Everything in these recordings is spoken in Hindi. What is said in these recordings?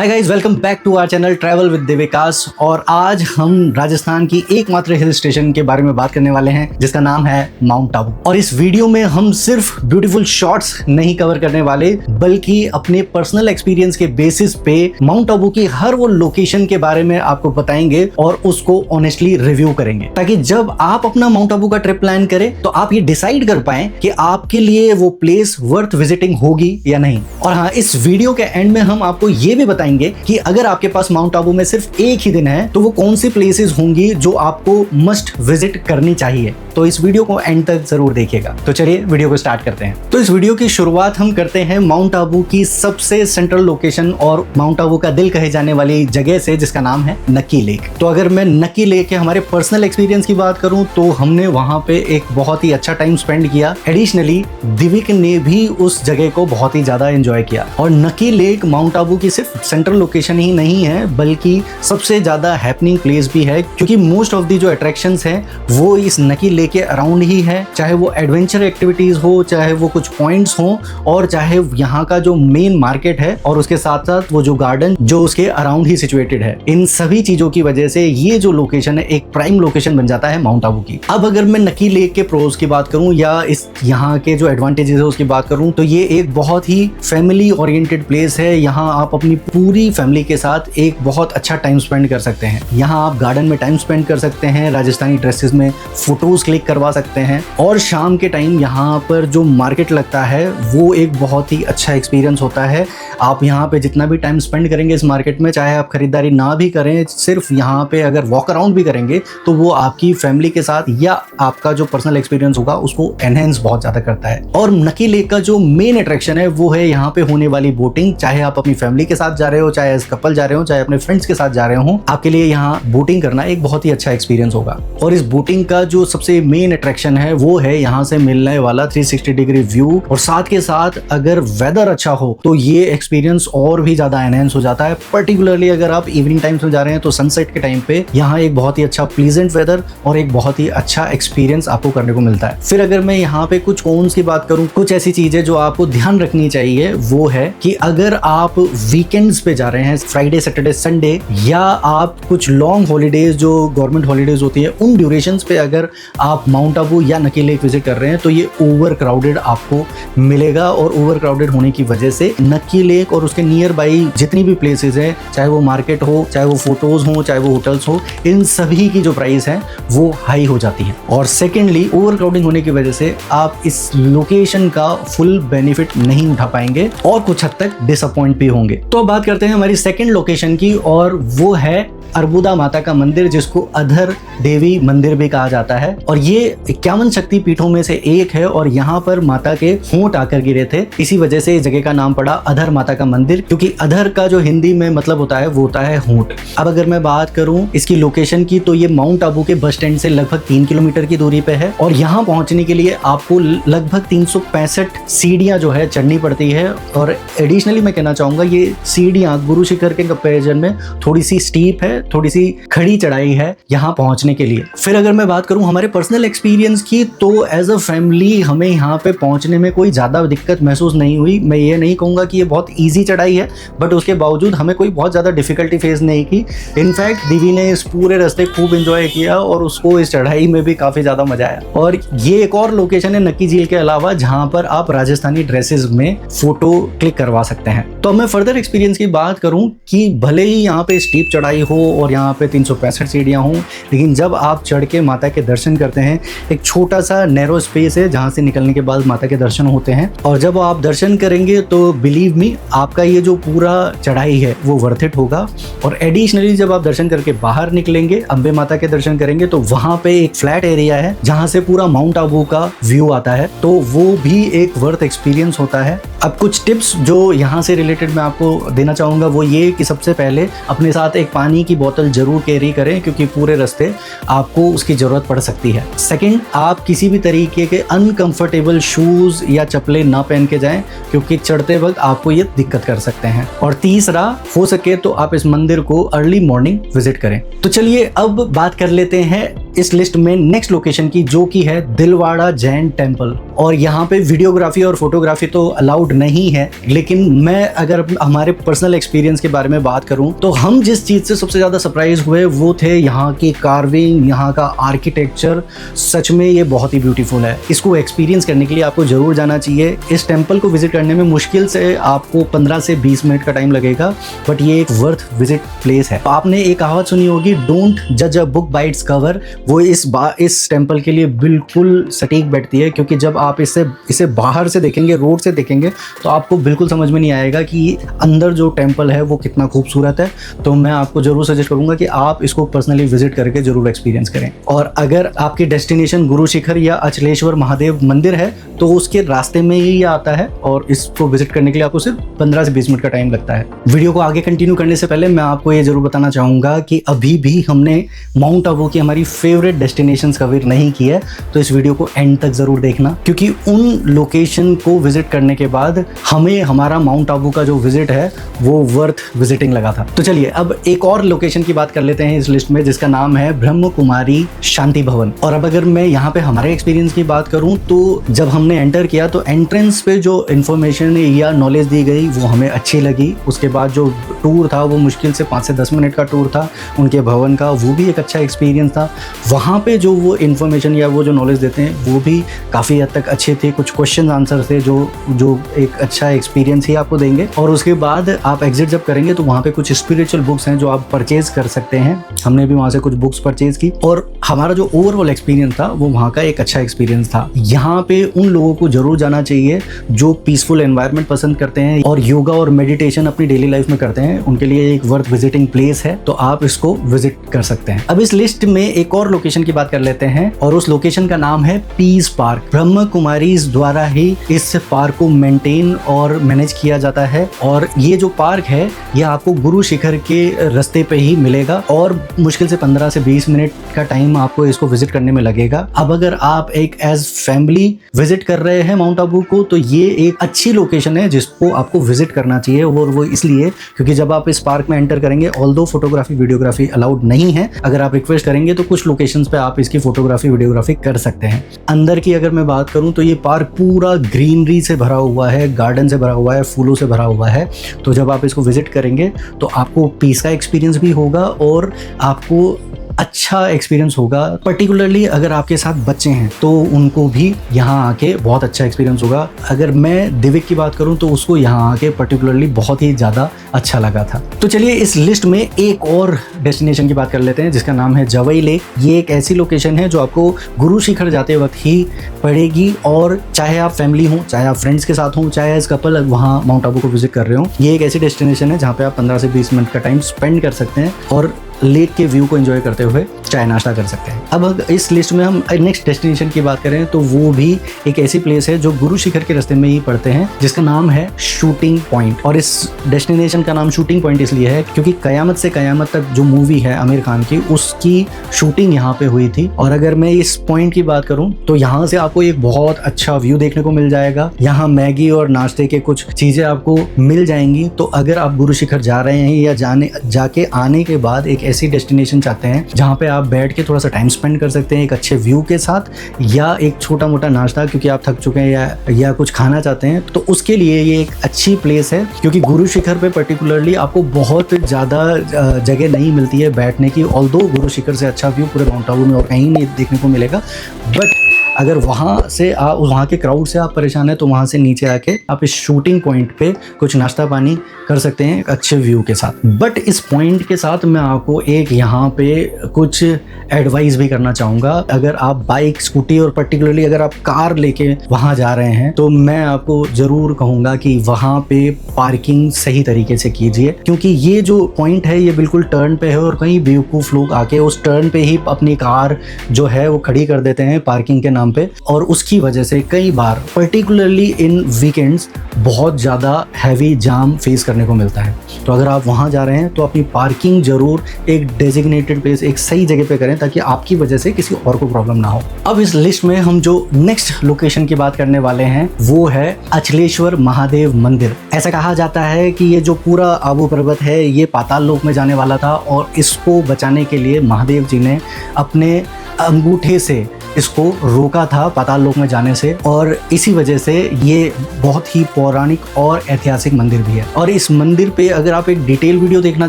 Hi guys, welcome back to our channel travel with Divyakash. और आज हम राजस्थान की एकमात्र हिल स्टेशन के बारे में बात करने वाले हैं जिसका नाम है माउंट आबू। और इस वीडियो में हम सिर्फ ब्यूटीफुल शॉट्स नहीं कवर करने वाले, बल्कि अपने पर्सनल एक्सपीरियंस के बेसिस पे माउंट आबू की हर वो लोकेशन के बारे में आपको बताएंगे और उसको ऑनेस्टली रिव्यू करेंगे, ताकि जब आप अपना माउंट आबू का ट्रिप प्लान करें तो आप ये डिसाइड कर पाए कि आपके लिए वो प्लेस वर्थ विजिटिंग होगी या नहीं। और हाँ, इस वीडियो के एंड में हम आपको ये भी बताएंगे कि अगर आपके पास माउंट आबू में सिर्फ एक ही दिन है तो वो कौन सी प्लेसेस होंगी जो आपको मस्ट विजिट करनी चाहिए। तो इस वीडियो को एंड तक जरूर देखिएगा। तो चलिए वीडियो को स्टार्ट करते हैं। तो इस वीडियो की शुरुआत हम करते हैं माउंट आबू की सबसे सेंट्रल लोकेशन और माउंट आबू का दिल कहे जाने वाली जगह से, जिसका नाम है नक्की लेक। तो अगर मैं नक्की लेक के हमारे पर्सनल एक्सपीरियंस की बात करूं तो हमने वहां पे एक बहुत ही अच्छा टाइम स्पेंड किया। एडिशनली दिविक ने भी उस जगह को बहुत ही ज्यादा एंजॉय किया। और नक्की लेक माउंट आबू की सिर्फ सेंट्रल लोकेशन ही नहीं है, बल्कि सबसे ज्यादा हैपनिंग प्लेस भी है, क्योंकि मोस्ट ऑफ दी जो अट्रैक्शंस हैं वो इस नक्की लेक के अराउंड ही है। चाहे वो एडवेंचर एक्टिविटीज हो, चाहे वो कुछ पॉइंट्स हो, और चाहे यहाँ का जो मेन मार्केट है और उसके साथ साथ वो जो गार्डन जो उसके अराउंड ही सिचुएटेड है। इन सभी चीजों की वजह से ये जो लोकेशन है एक प्राइम लोकेशन बन जाता है माउंट आबू की। अब अगर मैं नक्की लेक के प्रोज की बात करूं या इस यहाँ के जो एडवांटेजेस है उसकी बात करूं, तो ये एक बहुत ही फैमिली ओरिएंटेड प्लेस है। यहाँ आप अपनी पूरी फैमिली के साथ एक बहुत अच्छा टाइम स्पेंड कर सकते हैं। यहाँ आप गार्डन में टाइम स्पेंड कर सकते हैं, राजस्थानी ड्रेसेस में फोटोज क्लिक करवा सकते हैं, और शाम के टाइम यहाँ पर जो मार्केट लगता है वो एक बहुत ही अच्छा एक्सपीरियंस होता है। आप यहाँ पे जितना भी टाइम स्पेंड करेंगे इस मार्केट में, चाहे आप खरीदारी ना भी करें, सिर्फ यहाँ पे अगर वॉक अराउंड भी करेंगे तो वो आपकी फैमिली के साथ या आपका जो पर्सनल एक्सपीरियंस होगा उसको एनहेंस बहुत ज्यादा करता है। और नक्की लेक का जो मेन अट्रैक्शन है वो है यहाँ पे होने वाली बोटिंग। चाहे आप अपनी फैमिली के साथ जा रहे हो, चाहे एज कपल जा रहे हो, चाहे अपने फ्रेंड्स के साथ जा रहे हो, आपके लिए यहाँ बोटिंग करना एक बहुत ही अच्छा एक्सपीरियंस होगा। और इस बोटिंग का जो सबसे मेन अट्रैक्शन है वो है यहाँ से मिलने वाला 360 डिग्री व्यू। और साथ के साथ अगर वेदर अच्छा हो तो ये एक्सपीरियंस और भी ज्यादा एनहेंस हो जाता है। पर्टिकुलरली अगर आप इवनिंग टाइम्स में जा रहे हैं तो सनसेट के टाइम पे यहाँ एक बहुत ही अच्छा प्लीजेंट वेदर और एक बहुत ही अच्छा एक्सपीरियंस आपको करने को मिलता है। फिर अगर मैं यहाँ पे कुछ कॉन्स की बात करूँ, कुछ ऐसी चीजें जो आपको ध्यान रखनी चाहिए, वो है कि अगर आप वीकेंड्स पे जा रहे हैं, फ्राइडे सैटरडे संडे, या आप कुछ लॉन्ग हॉलीडेज जो गवर्नमेंट हॉलीडेज होती है उन ड्यूरेशंस पे अगर आप माउंट आबू या नक्की लेक विजिट कर रहे हैं तो ये ओवर क्राउडेड आपको मिलेगा। और ओवर क्राउडेड होने की वजह से नक्की लेक और उसके नियर बाई जितनी भी प्लेसेस हैं, चाहे वो मार्केट हो, चाहे वो फोटोज हो, चाहे वो होटल्स हो, इन सभी की जो प्राइस है वो हाई हो जाती है। और सेकेंडली, ओवर क्राउडिंग होने की वजह से आप इस लोकेशन का फुल बेनिफिट नहीं उठा पाएंगे और कुछ हद तक डिसअपॉइंट भी होंगे। तो अब बात करते हैं हमारी सेकेंड लोकेशन की, और वो है अर्बुदा माता का मंदिर, जिसको अधर देवी मंदिर भी कहा जाता है। और ये 51 शक्ति पीठों में से एक है और यहाँ पर माता के होंठ आकर गिरे थे, इसी वजह से इस जगह का नाम पड़ा अधर माता का मंदिर, क्योंकि अधर का जो हिंदी में मतलब होता है वो होता है होंठ। अब अगर मैं बात करूं इसकी लोकेशन की, तो ये माउंट आबू के बस स्टैंड से लगभग 3 किलोमीटर की दूरी पे है। और यहाँ पहुंचने के लिए आपको लगभग 365 सीढ़ियां जो है चढ़नी पड़ती है। और एडिशनली मैं कहना चाहूंगा ये सीढ़ियां गुरु शिखर के कंपेरिजन में थोड़ी सी स्टीप है, थोड़ी सी खड़ी चढ़ाई है यहाँ पहुंचने के लिए। फिर अगर मैं बात करूं हमारे पर्सनल एक्सपीरियंस की, तो एज अ फैमिली हमें यहाँ पे पहुंचने में कोई ज्यादा दिक्कत महसूस नहीं हुई। मैं ये नहीं कहूंगा कि ये बहुत इजी चढ़ाई है, बट उसके बावजूद हमें कोई बहुत ज्यादा डिफिकल्टी फेस नहीं की। इनफैक्ट दिवी ने इस पूरे रास्ते खूब एंजॉय किया और उसको इस चढ़ाई में भी काफी ज्यादा मजा आया। और ये एक और लोकेशन है नक्की झील के अलावा जहां पर आप राजस्थानी ड्रेसेस में फोटो क्लिक करवा सकते हैं। तो मैं फर्दर एक्सपीरियंस की बात करूं कि भले ही यहाँ पे स्टीप चढ़ाई हो और यहाँ पे 365 सीढ़ियां हों, लेकिन जब आप चढ़ के माता के दर्शन करते हैं, एक छोटा सा नैरो स्पेस है जहां से निकलने के बाद माता के दर्शन होते हैं। और जब आप दर्शन करेंगे तो बिलीव मी, आपका ये जो पूरा चढ़ाई है वो वर्थ इट होगा। और एडिशनली जब आप दर्शन करके बाहर निकलेंगे, अम्बे माता के दर्शन करेंगे, तो वहां पे एक फ्लैट एरिया है जहां से पूरा माउंट आबू का व्यू आता है, तो वो भी एक वर्थ एक्सपीरियंस होता है। अब कुछ टिप्स जो यहाँ से रिलेटेड मैं आपको देना चाहूंगा वो ये कि सबसे पहले अपने साथ एक पानी की बोतल जरूर कैरी करें, क्योंकि पूरे रास्ते आपको उसकी जरूरत पड़ सकती है। सेकंड, आप किसी भी तरीके के अनकंफर्टेबल शूज या चप्पलें ना पहन के जाएं, क्योंकि चढ़ते वक्त आपको ये दिक्कत कर सकते हैं। और तीसरा, हो सके तो आप इस मंदिर को अर्ली मॉर्निंग विजिट करें। तो चलिए अब बात कर लेते हैं इस लिस्ट में नेक्स्ट लोकेशन की, जो की है दिलवाड़ा जैन टेम्पल। और यहाँ पे वीडियोग्राफी और फोटोग्राफी तो अलाउड नहीं है, लेकिन मैं अगर हमारे पर्सनल पर्सनल एक्सपीरियंस के बारे में बात करूं तो हम जिस चीज़ से सबसे ज़्यादा सरप्राइज हुए वो थे यहाँ की कार्विंग, यहाँ का आर्किटेक्चर। सच में ये बहुत ही ब्यूटीफुल है। इसको एक्सपीरियंस करने के लिए आपको ज़रूर जाना चाहिए। इस टेम्पल को विजिट करने में मुश्किल से आपको 15 से 20 मिनट का टाइम लगेगा, बट ये एक वर्थ विजिट प्लेस है। आपने एक कहावत सुनी होगी, डोंट जज a book by its cover. वो इस टेम्पल के लिए बिल्कुल सटीक बैठती है, क्योंकि जब आप इसे बाहर से देखेंगे, रोड से देखेंगे, तो आपको बिल्कुल समझ में नहीं आएगा कि अंदर जो टेम्पल है वो कितना खूबसूरत है। तो मैं आपको जरूर सजेस्ट करूंगा कि आप इसको पर्सनली विजिट करके जरूर एक्सपीरियंस करें। और अगर आपकी डेस्टिनेशन गुरु शिखर या अचलेश्वर महादेव मंदिर है तो उसके रास्ते में ही आता है, और इसको विजिट करने के लिए आपको सिर्फ 15 से 20 मिनट का टाइम लगता है। वीडियो को आगे कंटिन्यू करने से पहले मैं आपको ये जरूर बताना चाहूंगा कि अभी भी हमने माउंट आबू की हमारी फेवरेट डेस्टिनेशंस कवर नहीं की है, तो इस वीडियो को एंड तक जरूर देखना, क्योंकि उन लोकेशन को विजिट करने के बाद हमें हमारा माउंट आबू का जो विजिट है वो वर्थ विजिटिंग लगा था। तो चलिए अब एक और लोकेशन की बात कर लेते हैं इस लिस्ट में, जिसका नाम है ब्रह्म कुमारी शांति भवन। और अब अगर मैं यहाँ पे हमारे एक्सपीरियंस की बात करूँ तो जब हमने एंटर किया तो एंट्रेंस पे जो इन्फॉर्मेशन या नॉलेज दी गई वो हमें अच्छी लगी। उसके बाद जो टूर था वो मुश्किल से 5 से 10 मिनट का टूर था उनके भवन का, वो भी एक अच्छा एक्सपीरियंस था। वहाँ पे जो वो इन्फॉर्मेशन या वो जो नॉलेज देते हैं वो भी काफ़ी हद तक अच्छे थे। कुछ क्वेश्चन आंसर थे जो एक अच्छा एक्सपीरियंस ही आपको देंगे। और उसके बाद आप एग्जिट जब करेंगे तो वहाँ पे कुछ स्पिरिचुअल बुक्स हैं जो आप परचेज कर सकते हैं। हमने भी वहाँ से कुछ बुक्स परचेज की, और हमारा जो ओवरऑल एक्सपीरियंस था वो वहाँ का एक अच्छा एक्सपीरियंस था। यहाँ पे उन लोगों को जरूर जाना चाहिए जो पीसफुल एनवायरनमेंट पसंद करते हैं और योगा और मेडिटेशन अपनी डेली लाइफ में करते हैं। उनके लिए एक वर्थ विजिटिंग प्लेस है, तो आप इसको विजिट कर सकते हैं। अब इस लिस्ट में एक और लोकेशन की बात कर लेते हैं, और उस लोकेशन का नाम है पीस पार्क। ब्रह्म कुमारीज द्वारा ही इस पार्क को मेंटेन और मैनेज किया जाता है, और ये जो पार्क है ये आपको गुरु शिखर के रास्ते पे ही मिलेगा, और मुश्किल से 15 से 20 मिनट का टाइम आपको इसको विजिट करने में लगेगा। अब अगर आप एक एज फैमिली विजिट कर रहे हैं माउंट आबू को, तो ये एक अच्छी लोकेशन है जिसको आपको विजिट करना चाहिए। और वो इसलिए क्योंकि जब आप इस पार्क में एंटर करेंगे, ऑल्दो फोटोग्राफी वीडियोग्राफी अलाउड नहीं है, अगर आप रिक्वेस्ट करेंगे तो कुछ लोकेशंस पे आप इसकी फोटोग्राफी वीडियोग्राफी कर सकते हैं। अंदर की अगर मैं बात करूं तो ये पार्क पूरा ग्रीनरी से भरा हुआ है, गार्डन से भरा हुआ है, फूलों से भरा हुआ है। तो जब आप इसको विजिट करेंगे तो आपको पीस का एक्सपीरियंस भी होगा और आपको अच्छा एक्सपीरियंस होगा। पर्टिकुलरली अगर आपके साथ बच्चे हैं तो उनको भी यहाँ आके बहुत अच्छा एक्सपीरियंस होगा। अगर मैं दिव्य की बात करूँ तो उसको यहाँ आके पर्टिकुलरली बहुत ही ज़्यादा अच्छा लगा था। तो चलिए इस लिस्ट में एक और डेस्टिनेशन की बात कर लेते हैं जिसका नाम है जवई लेक। ये एक ऐसी लोकेशन है जो आपको गुरु शिखर जाते वक्त ही पड़ेगी, और चाहे आप फैमिली हो, चाहे आप फ्रेंड्स के साथ हो, चाहे एज कपल वहाँ माउंट आबू को विजिट कर रहे हो, ये एक ऐसी डेस्टिनेशन है जहाँ पे आप 15 से 20 मिनट का टाइम स्पेंड कर सकते हैं और लेक के व्यू को एंजॉय करते हुए चाय नाश्ता कर सकते हैं। अब इस लिस्ट में हम नेक्स्ट डेस्टिनेशन की बात करें तो वो भी एक ऐसी प्लेस है जो गुरु शिखर के रास्ते में ही पड़ते हैं, जिसका नाम है शूटिंग पॉइंट। और इस डेस्टिनेशन का नाम शूटिंग पॉइंट इसलिए है क्योंकि कयामत से कयामत तक जो मूवी है आमिर खान की, उसकी शूटिंग यहाँ पे हुई थी। और अगर मैं इस पॉइंट की बात करूँ तो यहाँ से आपको एक बहुत अच्छा व्यू देखने को मिल जाएगा। यहाँ मैगी और नाश्ते के कुछ चीजें आपको मिल जाएंगी। तो अगर आप गुरु शिखर जा रहे हैं या जाके आने के बाद एक ऐसी डेस्टिनेशन चाहते हैं जहाँ पे आप बैठ के थोड़ा सा टाइम स्पेंड कर सकते हैं एक अच्छे व्यू के साथ, या एक छोटा मोटा नाश्ता क्योंकि आप थक चुके हैं या कुछ खाना चाहते हैं, तो उसके लिए ये एक अच्छी प्लेस है। क्योंकि गुरु शिखर पे पर्टिकुलरली आपको बहुत ज़्यादा जगह नहीं मिलती है बैठने की, ऑल्दो गुरु शिखर से अच्छा व्यू पूरे माउंट आबू में और कहीं नहीं देखने को मिलेगा। बट अगर वहाँ से वहाँ के क्राउड से आप परेशान हैं तो वहाँ से नीचे आके आप इस शूटिंग पॉइंट पे कुछ नाश्ता पानी कर सकते हैं अच्छे व्यू के साथ। बट इस पॉइंट के साथ मैं आपको एक यहाँ पे कुछ एडवाइस भी करना चाहूँगा। अगर आप बाइक, स्कूटी और पर्टिकुलरली अगर आप कार लेके वहाँ जा रहे हैं तो मैं आपको ज़रूर कहूँगा कि वहाँ पे पार्किंग सही तरीके से कीजिए, क्योंकि ये जो पॉइंट है ये बिल्कुल टर्न पे है और कई बेवकूफ़ लोग आके उस टर्न पे ही अपनी कार जो है वो खड़ी कर देते हैं पार्किंग के नाम पे, और उसकी वजह से कई बार पर्टिकुलरली इन वीकेंड्स बहुत ज़्यादा हैवी जाम फेस करने को मिलता है। तो अगर आप वहाँ जा रहे हैं तो अपनी पार्किंग जरूर एक डेजिग्नेटेड प्लेस, एक सही जगह पे करें ताकि आपकी वजह से किसी और को प्रॉब्लम ना हो। अब इस लिस्ट में हम जो नेक्स्ट लोकेशन की बात करने वाले हैं वो है अचलेश्वर महादेव मंदिर। ऐसा कहा जाता है कि ये जो पूरा आबू पर्वत है ये पाताल लोक में जाने वाला था, और इसको बचाने के लिए महादेव जी ने अपने अंगूठे से इसको रोका था पाताल लोक में जाने से, और इसी वजह से ये बहुत ही पौराणिक और ऐतिहासिक मंदिर भी है। और इस मंदिर पे अगर आप एक डिटेल वीडियो देखना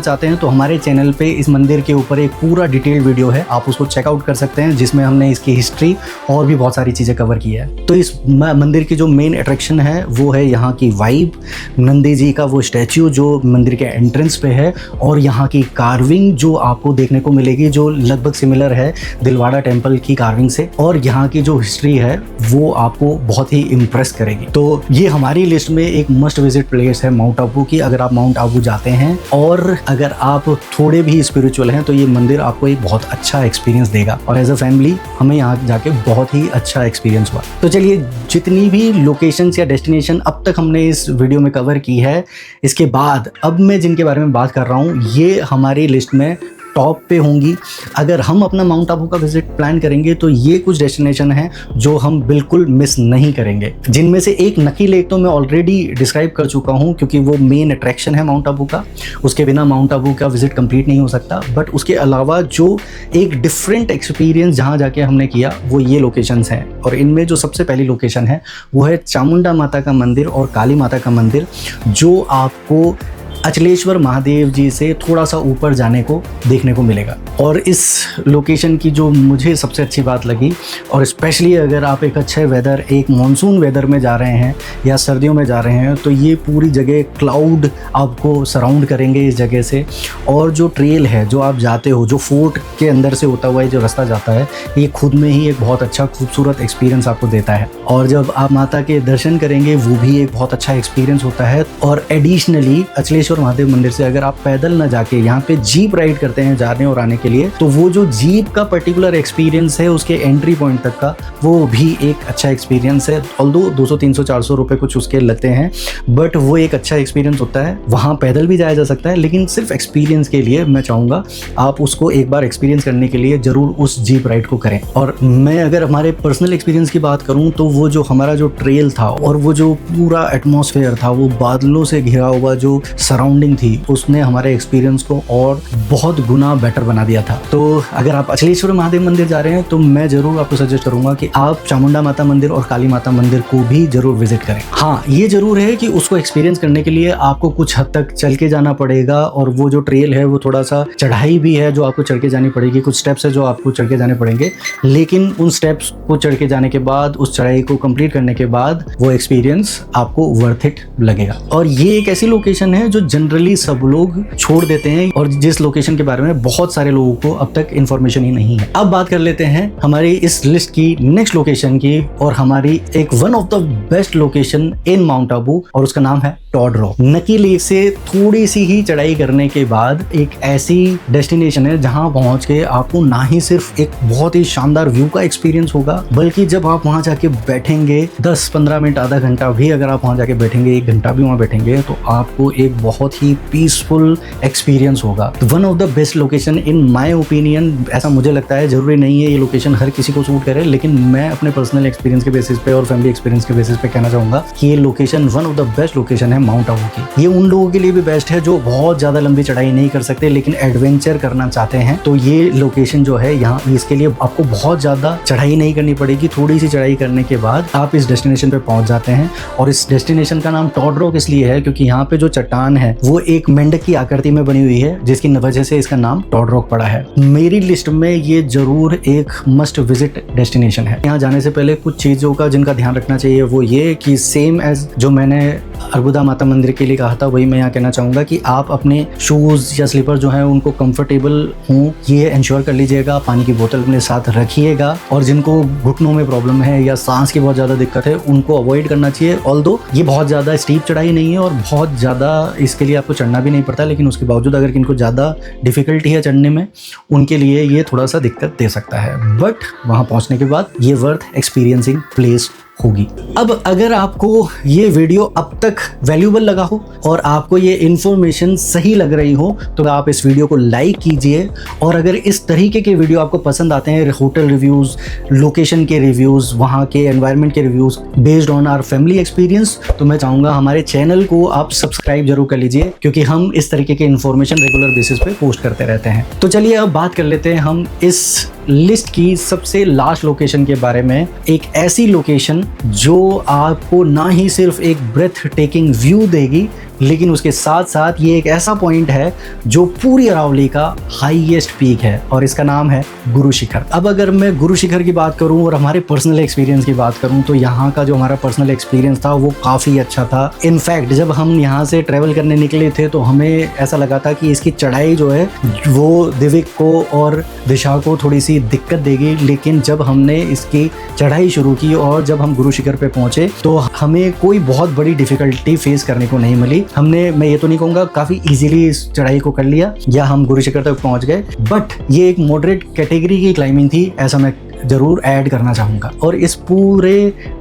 चाहते हैं तो हमारे चैनल पे इस मंदिर के ऊपर एक पूरा डिटेल वीडियो है, आप उसको चेकआउट कर सकते हैं, जिसमें हमने इसकी हिस्ट्री और भी बहुत सारी चीज़ें कवर की है। तो इस मंदिर की जो मेन अट्रैक्शन है वो है यहाँ की वाइब, नंदी जी का वो स्टैच्यू जो मंदिर के एंट्रेंस पे है, और यहाँ की कार्विंग जो आपको देखने को मिलेगी जो लगभग सिमिलर है दिलवाड़ा टेम्पल की कार्विंग से, और यहाँ की जो हिस्ट्री है वो आपको बहुत ही इम्प्रेस करेगी। तो ये हमारी लिस्ट में एक मस्ट विजिट प्लेस है माउंट आबू की। अगर आप माउंट आबू जाते हैं और अगर आप थोड़े भी स्पिरिचुअल हैं तो ये मंदिर आपको एक बहुत अच्छा एक्सपीरियंस देगा, और एज अ फैमिली हमें यहाँ जाके बहुत ही अच्छा एक्सपीरियंस हुआ। तो चलिए, जितनी भी लोकेशंस या डेस्टिनेशन अब तक हमने इस वीडियो में कवर की है, इसके बाद अब मैं जिनके बारे में बात कर रहा हूँ ये हमारी लिस्ट में टॉप पे होंगी। अगर हम अपना माउंट आबू का विजिट प्लान करेंगे तो ये कुछ डेस्टिनेशन हैं जो हम बिल्कुल मिस नहीं करेंगे, जिनमें से एक नकी लेक तो मैं ऑलरेडी डिस्क्राइब कर चुका हूँ क्योंकि वो मेन अट्रैक्शन है माउंट आबू का, उसके बिना माउंट आबू का विजिट कंप्लीट नहीं हो सकता। बट उसके अलावा जो एक डिफरेंट एक्सपीरियंस जहाँ जाके हमने किया वो ये लोकेशंस हैं, और इनमें जो सबसे पहली लोकेशन है वो है चामुंडा माता का मंदिर और काली माता का मंदिर, जो आपको अचलेश्वर महादेव जी से थोड़ा सा ऊपर जाने को देखने को मिलेगा। और इस लोकेशन की जो मुझे सबसे अच्छी बात लगी, और स्पेशली अगर आप एक अच्छे वेदर, एक मॉनसून वेदर में जा रहे हैं या सर्दियों में जा रहे हैं, तो ये पूरी जगह क्लाउड आपको सराउंड करेंगे इस जगह से, और जो ट्रेल है जो आप जाते हो, जो फोर्ट के अंदर से होता हुआ जो रास्ता जाता है, ये खुद में ही एक बहुत अच्छा खूबसूरत एक्सपीरियंस आपको देता है। और जब आप माता के दर्शन करेंगे वो भी एक बहुत अच्छा एक्सपीरियंस होता है। और एडिशनली अचलेश्वर महादेव मंदिर से अगर आप पैदल ना जाके यहाँ पे जीप राइड करते हैं जाने और आने के लिए, तो वो जो जीप का पर्टिकुलर एक्सपीरियंस है उसके एंट्री पॉइंट तक का, वो भी एक अच्छा एक्सपीरियंस है। ऑल्दो 200, 300, 400 रुपए कुछ उसके लगते हैं, बट वो एक अच्छा एक्सपीरियंस होता है। वहाँ पैदल भी जाया जा सकता है, लेकिन सिर्फ एक्सपीरियंस के लिए मैं चाहूँगा आप उसको एक बार एक्सपीरियंस करने के लिए जरूर उस जीप राइड को करें। और मैं अगर हमारे पर्सनल एक्सपीरियंस की बात करूँ तो वो जो हमारा जो ट्रेल था और वो जो पूरा एटमॉस्फेयर था, वो बादलों से घिरा हुआ जो सराउंडिंग थी, उसने हमारे एक्सपीरियंस को और बहुत गुना बेटर बना दिया था। तो अगर आप अचलेश्वर महादेव मंदिर जा रहे हैं तो मैं जरूर आपको सजेस्ट करूंगा कि आप चामुंडा माता मंदिर और काली माता मंदिर को भी जरूर विजिट करें। हाँ, ये जरूर है कि उसको एक्सपीरियंस करने के लिए आपको कुछ हद तक चल के जाना पड़ेगा, और वो जो ट्रेल है वो थोड़ा सा चढ़ाई भी है जो आपको चढ़ के जानी पड़ेगी, कुछ स्टेप्स है जो आपको चढ़ के जाने पड़ेंगे, लेकिन उन स्टेप्स को चढ़ के जाने के बाद, उस चढ़ाई को कंप्लीट करने के बाद वो एक्सपीरियंस आपको वर्थ इट लगेगा। और ये एक ऐसी लोकेशन है जो जनरली सब लोग छोड़ देते हैं, और जिस लोकेशन के बारे में बहुत सारे लोगों को अब तक इन्फॉर्मेशन ही नहीं है। अब बात कर लेते हैं हमारी इस लिस्ट की नेक्स्ट लोकेशन की, और हमारी एक one of the best location in Mount Abu, और उसका नाम है टॉड रॉक। नकी लेक से थोड़ी सी ही चढ़ाई करने के बाद एक ऐसी डेस्टिनेशन है जहां पहुंच के आपको ना ही सिर्फ एक बहुत ही शानदार व्यू का एक्सपीरियंस होगा, बल्कि जब आप वहां जाके बैठेंगे 10-15 मिनट, आधा घंटा भी अगर आप वहां जाके बैठेंगे, 1 घंटा भी वहां बैठेंगे, तो आपको एक बहुत ही पीसफुल एक्सपीरियंस होगा। One of the best location in my opinion, ऐसा मुझे लगता है। जरूरी नहीं है ये लोकेशन हर किसी को सूट करे, लेकिन मैं अपने पर्सनल एक्सपीरियंस के बेसिस पे और फैमिली एक्सपीरियंस के बेसिस पे कहना चाहूंगा कि ये location one of the best location है माउंट आबू की। ये उन लोगों के लिए भी बेस्ट है जो बहुत ज्यादा लंबी चढ़ाई नहीं कर सकते लेकिन एडवेंचर करना चाहते हैं। तो ये लोकेशन जो है यहाँ, इसके लिए आपको बहुत ज्यादा चढ़ाई नहीं करनी पड़ेगी, थोड़ी सी चढ़ाई करने के बाद आप इस डेस्टिनेशन पे पहुंच जाते हैं। और इस डेस्टिनेशन का नाम टॉड रॉक इसलिए है क्योंकि यहाँ पे जो चट्टान है वो एक मेंढक की आकृति में बनी हुई है, जिसकी वजह से इसका नाम टॉड रॉक पड़ा है। मेरी लिस्ट में ये जरूर एक मस्ट विजिट डेस्टिनेशन है। यहाँ जाने से पहले कुछ चीजों का जिनका ध्यान रखना चाहिए वो ये कि सेम एज जो मैंने अर्बुदा माता मंदिर के लिए कहा था, वही मैं यहाँ कहना चाहूंगा कि आप अपने शूज या स्लीपर जो है उनको कंफर्टेबल हों, ये इंश्योर कर लीजिएगा। पानी की बोतल अपने साथ रखिएगा, और जिनको घुटनों में प्रॉब्लम है या सांस की बहुत ज्यादा दिक्कत है उनको अवॉइड करना चाहिए। ऑल्दो ये बहुत ज्यादा स्टीप चढ़ाई नहीं है और बहुत ज्यादा इसके लिए आपको चढ़ना भी नहीं पड़ता, लेकिन उसके बावजूद अगर इनको ज्यादा डिफिकल्टी है चढ़ने में, उनके लिए ये थोड़ा सा दिक्कत दे सकता है। बट वहां पहुंचने के बाद ये वर्थ एक्सपीरियंसिंग प्लेस होगी। अब अगर आपको ये वीडियो अब तक वैल्यूएबल लगा हो और आपको ये इन्फॉर्मेशन सही लग रही हो तो आप इस वीडियो को लाइक कीजिए। और अगर इस तरीके के वीडियो आपको पसंद आते हैं, होटल रिव्यूज़, लोकेशन के रिव्यूज़, वहाँ के एनवायरनमेंट के reviews based on our family experience, तो मैं चाहूँगा हमारे चैनल को आप सब्सक्राइब जरूर कर लीजिए, क्योंकि हम इस तरीके के इन्फॉर्मेशन रेगुलर बेसिस पे पोस्ट करते रहते हैं। तो चलिए अब बात कर लेते हैं हम इस लिस्ट की सबसे लास्ट लोकेशन के बारे में। एक ऐसी लोकेशन जो आपको ना ही सिर्फ एक ब्रेथ टेकिंग व्यू देगी, लेकिन उसके साथ साथ ये एक ऐसा पॉइंट है जो पूरी अरावली का हाईएस्ट पीक है और इसका नाम है गुरु शिखर। अब अगर मैं गुरु शिखर की बात करूं और हमारे पर्सनल एक्सपीरियंस की बात करूं तो यहाँ का जो हमारा पर्सनल एक्सपीरियंस था वो काफ़ी अच्छा था। इनफैक्ट जब हम यहाँ से ट्रैवल करने निकले थे तो हमें ऐसा लगा था कि इसकी चढ़ाई जो है वो दिविक को और दिशा को थोड़ी सी दिक्कत देगी, लेकिन जब हमने इसकी चढ़ाई शुरू की और जब हम गुरु शिखर पे पहुंचे तो हमें कोई बहुत बड़ी डिफिकल्टी फेस करने को नहीं मिली। मैं ये तो नहीं कहूँगा काफ़ी इजीली इस चढ़ाई को कर लिया या हम गुरु शिखर तक पहुँच गए, बट ये एक मॉडरेट कैटेगरी की क्लाइंबिंग थी, ऐसा मैं ज़रूर ऐड करना चाहूँगा। और इस पूरे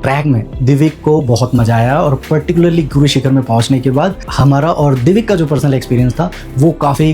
ट्रैक में दिविक को बहुत मज़ा आया और पर्टिकुलरली गुरु शिखर में पहुँचने के बाद हमारा और दिविक का जो पर्सनल एक्सपीरियंस था वो काफ़ी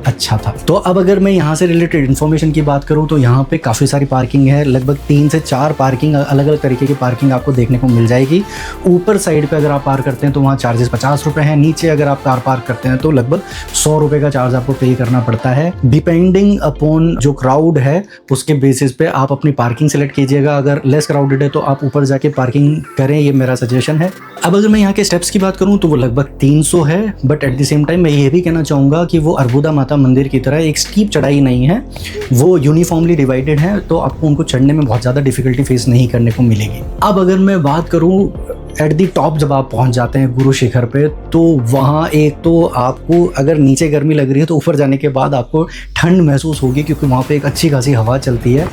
अच्छा था। तो अब अगर मैं यहाँ से रिलेटेड इन्फॉर्मेशन की बात करूँ तो यहाँ पे काफ़ी सारी पार्किंग है, लगभग 3 से 4 पार्किंग, अलग अलग तरीके की पार्किंग आपको देखने को मिल जाएगी। ऊपर साइड पर अगर आप पार्क करते हैं तो वहाँ चार्जेस 50 रुपये हैं, नीचे अगर आप कार पार्क करते हैं तो लगभग 100 रुपये का चार्ज आपको पे करना पड़ता है। डिपेंडिंग अपॉन जो क्राउड है उसके बेसिस पे आप अपनी पार्किंग सेलेक्ट कीजिएगा। अगर लेस क्राउडेड है तो आप ऊपर जाके पार्किंग करें, ये मेरा सजेशन है। अब अगर मैं यहाँ के स्टेप्स की बात करूँ तो वो लगभग 300 है, but at the same time मैं ये भी कहना चाहूँगा कि वो अर्बुदा माता मंदिर की तरह एक स्टीप चढ़ाई नहीं है, वो यूनिफॉर्मली डिवाइडेड है, तो आपको उनको चढ़ने में बहुत ज़्यादा डिफिकल्टी फेस नहीं करने को मिलेगी। अब अगर मैं बात करूँ एट दी टॉप, जब आप पहुंच जाते हैं गुरु शिखर पे तो वहाँ एक तो आपको अगर नीचे गर्मी लग रही है तो ऊपर जाने के बाद आपको ठंड महसूस होगी, क्योंकि वहाँ पे एक अच्छी खासी हवा चलती है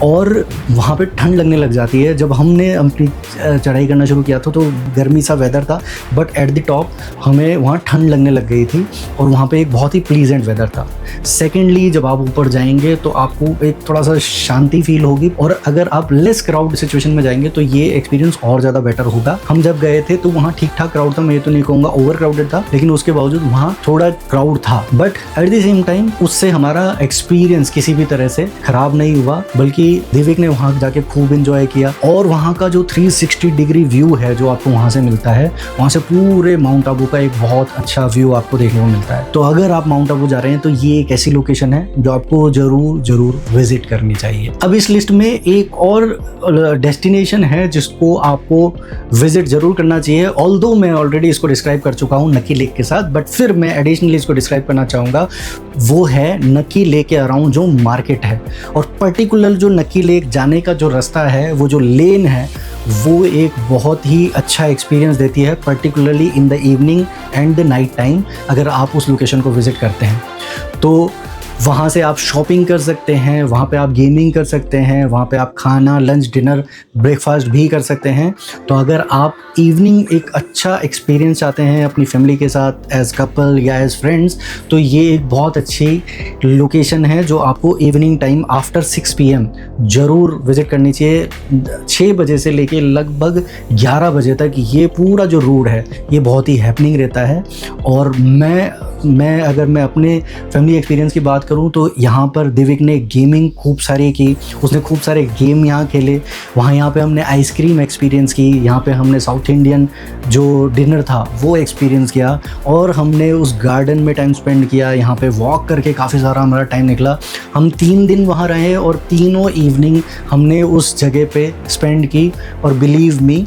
और वहाँ पे ठंड लगने लग जाती है। जब हमने अपनी चढ़ाई करना शुरू किया था तो गर्मी सा वेदर था, बट एट द टॉप हमें वहाँ ठंड लगने लग गई थी और वहाँ पे एक बहुत ही प्लीजेंट वेदर था। सेकेंडली जब आप ऊपर जाएंगे तो आपको एक थोड़ा सा शांति फील होगी, और अगर आप लेस क्राउड सिचुएशन में जाएंगे तो ये एक्सपीरियंस और ज़्यादा बेटर होगा। हम जब गए थे तो वहाँ ठीक ठाक क्राउड था, मैं ये तो नहीं कहूँगा ओवर क्राउडेड था, लेकिन उसके बावजूद वहाँ थोड़ा क्राउड था, but at the same time उससे हमारा एक्सपीरियंस किसी भी तरह से खराब नहीं हुआ, बल्कि दिविक ने वहाँ जाके खूब एंजॉय किया। और वहाँ का जो 360 डिग्री व्यू है जो आपको वहाँ से मिलता है, वहाँ से पूरे माउंट आबू का एक बहुत अच्छा व्यू आपको देखने को मिलता है। तो अगर आप माउंट आबू जा रहे हैं तो ये एक ऐसी लोकेशन है जो आपको जरूर विजिट करनी चाहिए। अब इस लिस्ट में एक और डेस्टिनेशन है जिसको आपको विजिट जरूर करना चाहिए, ऑल्दो मैं ऑलरेडी इसको डिस्क्राइब कर चुका हूँ नक्की लेक के साथ, बट फिर मैं एडिशनली इसको डिस्क्राइब करना चाहूँगा। वो है नक्की लेक के अराउंड जो मार्केट है, और पर्टिकुलर जो नक्की लेक जाने का जो रास्ता है, वो जो लेन है, वो एक बहुत ही अच्छा एक्सपीरियंस देती है, particularly in the evening and the night time. अगर आप उस लोकेशन को विजिट करते हैं तो वहाँ से आप शॉपिंग कर सकते हैं, वहाँ पे आप गेमिंग कर सकते हैं, वहाँ पे आप खाना, लंच, डिनर, ब्रेकफास्ट भी कर सकते हैं। तो अगर आप इवनिंग एक अच्छा एक्सपीरियंस चाहते हैं अपनी फैमिली के साथ एज कपल या एज फ्रेंड्स, तो ये एक बहुत अच्छी लोकेशन है जो आपको इवनिंग टाइम आफ्टर 6 PM ज़रूर विज़िट करनी चाहिए। 6 बजे से लेके लगभग 11 बजे तक ये पूरा जो रोड है ये बहुत ही हैपनिंग रहता है। और अगर मैं अपने फैमिली एक्सपीरियंस की बात करूं तो यहाँ पर दिविक ने गेमिंग खूब सारी की, उसने खूब सारे गेम यहाँ खेले। यहाँ पे हमने आइसक्रीम एक्सपीरियंस की, यहाँ पे हमने साउथ इंडियन जो डिनर था वो एक्सपीरियंस किया, और हमने उस गार्डन में टाइम स्पेंड किया। यहाँ पे वॉक करके काफ़ी सारा हमारा टाइम निकला। हम 3 दिन वहाँ रहे और तीनों इवनिंग हमने उस जगह पे स्पेंड की, और बिलीव मी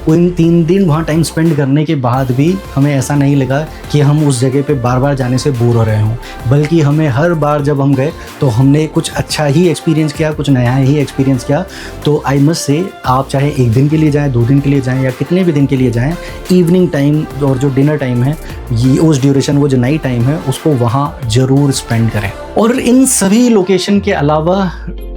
उन 3 दिन वहाँ टाइम स्पेंड करने के बाद भी हमें ऐसा नहीं लगा कि हम उस जगह पे बार बार जाने से बोर हो रहे हों, बल्कि हमें हर बार जब हम गए तो हमने कुछ अच्छा ही एक्सपीरियंस किया, कुछ नया ही एक्सपीरियंस किया। तो आई मस्ट से आप चाहे 1 दिन के लिए जाएं, 2 दिन के लिए जाएं या कितने भी दिन के लिए जाएं, इवनिंग टाइम और जो डिनर टाइम है ये उस ड्यूरेशन, वो जो नाइट टाइम है उसको वहाँ ज़रूर स्पेंड करें। और इन सभी लोकेशन के अलावा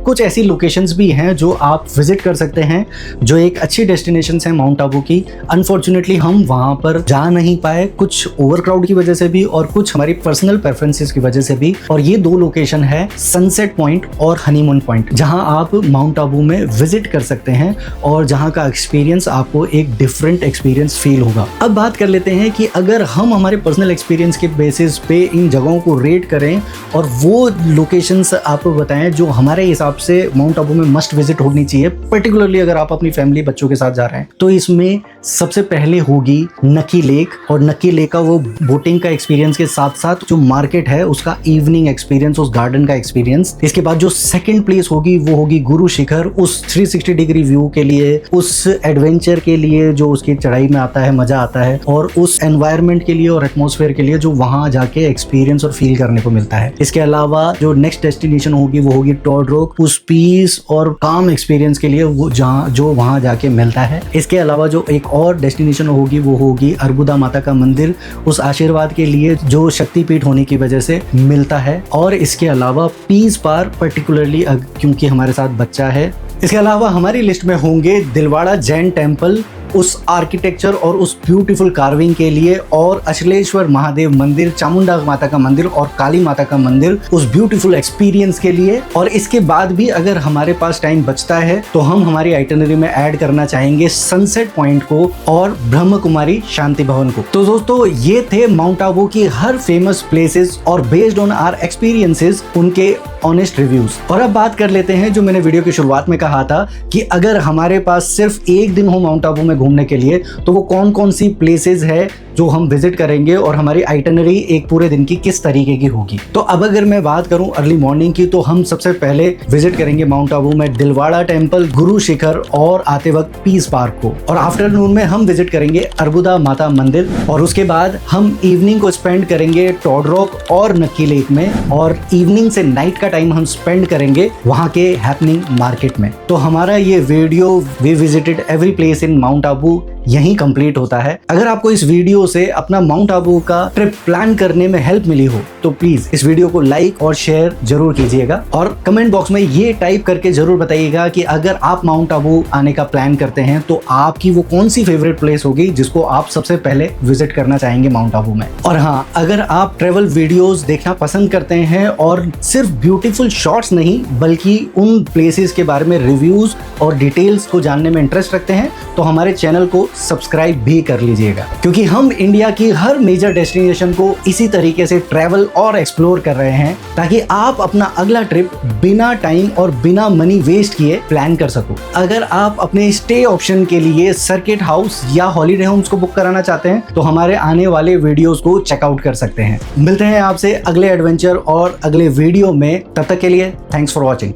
कुछ ऐसी लोकेशंस भी हैं जो आप विजिट कर सकते हैं, जो एक अच्छी डेस्टिनेशंस हैं माउंट आबू की। अनफॉर्चुनेटली हम वहाँ पर जा नहीं पाए, कुछ ओवरक्राउड की वजह से भी और कुछ हमारी पर्सनल प्रेफरेंसेस की वजह से भी। और ये 2 लोकेशन है सनसेट पॉइंट और हनीमून पॉइंट, जहाँ आप माउंट आबू में विजिट कर सकते हैं और जहाँ का एक्सपीरियंस आपको एक डिफरेंट एक्सपीरियंस फील होगा। अब बात कर लेते हैं कि अगर हम हमारे पर्सनल एक्सपीरियंस के बेसिस पे इन जगहों को रेट करें और वो लोकेशंस आपको बताएं जो हमारे हिसाब हिसाब से माउंट आबू में मस्ट विजिट होनी चाहिए, पर्टिकुलरली अगर आप अपनी फैमिली बच्चों के साथ जा रहे हैं। तो इसमें सबसे पहले होगी नक्की लेक, और नक्की लेक का वो बोटिंग का एक्सपीरियंस के साथ साथ जो मार्केट है उसका इवनिंग एक्सपीरियंस, उस गार्डन का एक्सपीरियंस। इसके बाद जो सेकंड प्लेस होगी वो होगी गुरु शिखर, उस 360 डिग्री व्यू के लिए, उस एडवेंचर के लिए जो उसकी चढ़ाई में आता है, मजा आता है, और उस एनवायरनमेंट के लिए और एटमॉस्फेयर के लिए जो वहां जाके एक्सपीरियंस और फील करने को मिलता है। इसके अलावा जो नेक्स्ट डेस्टिनेशन होगी वो होगी टॉड रॉक, उस पीस और काम एक्सपीरियंस के लिए वो जो वहां जाके मिलता है। इसके अलावा जो एक और डेस्टिनेशन होगी वो होगी अर्बुदा माता का मंदिर, उस आशीर्वाद के लिए जो शक्तिपीठ होने की वजह से मिलता है। और इसके अलावा पीस पार्क, पर्टिकुलरली क्योंकि हमारे साथ बच्चा है। इसके अलावा हमारी लिस्ट में होंगे दिलवाड़ा जैन टेम्पल, उस आर्किटेक्चर और उस ब्यूटीफुल कार्विंग के लिए, और अचलेश्वर महादेव मंदिर, चामुंडा माता का मंदिर और काली माता का मंदिर, उस ब्यूटीफुल एक्सपीरियंस के लिए। और इसके बाद भी अगर हमारे पास टाइम बचता है तो हम हमारी आइटिनरी में ऐड करना चाहेंगे सनसेट पॉइंट को और ब्रह्म कुमारी शांति भवन को। तो दोस्तों ये थे माउंट आबू की हर फेमस प्लेसेस और बेस्ड ऑन आवर एक्सपीरियंसेस उनके ऑनेस्ट रिव्यूज। और अब बात कर लेते हैं जो मैंने वीडियो की शुरुआत में कहा था कि अगर हमारे पास सिर्फ एक दिन हो माउंट आबू में घूमने के लिए तो वो कौन कौन सी प्लेसेस है जो हम विजिट करेंगे और हमारी आइटिनरी एक पूरे दिन की किस तरीके की होगी। तो अब अगर मैं बात करूं अर्ली मॉर्निंग की, तो हम सबसे पहले विजिट करेंगे माउंट आबू में दिलवाड़ा टेम्पल, गुरु शिखर और आते वक्त पीस पार्क को। और आफ्टरनून में हम विजिट करेंगे अर्बुदा माता मंदिर, और उसके बाद हम इवनिंग को स्पेंड करेंगे टॉड रॉक और नक्की लेक में, और इवनिंग से नाइट का टाइम हम स्पेंड करेंगे वहां के हैपनिंग मार्केट में। तो हमारा ये video we visited every place in Mount Abu यहीं कंप्लीट होता है। अगर आपको इस वीडियो से अपना माउंट आबू का ट्रिप प्लान करने में हेल्प मिली हो तो प्लीज इस वीडियो को लाइक और शेयर जरूर कीजिएगा, और कमेंट बॉक्स में ये टाइप करके जरूर बताइएगा कि अगर आप माउंट आबू आने का प्लान करते हैं तो आपकी वो कौन सी फेवरेट प्लेस होगी जिसको आप सबसे पहले विजिट करना चाहेंगे माउंट आबू में। और हाँ, अगर आप ट्रेवल वीडियोस देखना पसंद करते हैं और सिर्फ ब्यूटीफुल शॉट्स नहीं बल्कि उन प्लेसेस के बारे में रिव्यूज और डिटेल्स को जानने में इंटरेस्ट रखते हैं तो हमारे चैनल को सब्सक्राइब भी कर लीजिएगा, क्योंकि हम इंडिया की हर मेजर डेस्टिनेशन को इसी तरीके से ट्रैवल और एक्सप्लोर कर रहे हैं ताकि आप अपना अगला ट्रिप बिना टाइम और बिना मनी वेस्ट किए प्लान कर सको। अगर आप अपने स्टे ऑप्शन के लिए सर्किट हाउस या हॉलीडे होम्स को बुक कराना चाहते हैं तो हमारे आने वाले वीडियोस को चेकआउट कर सकते हैं। मिलते हैं आपसे अगले एडवेंचर और अगले वीडियो में, तब तक के लिए थैंक्स फॉर वॉचिंग।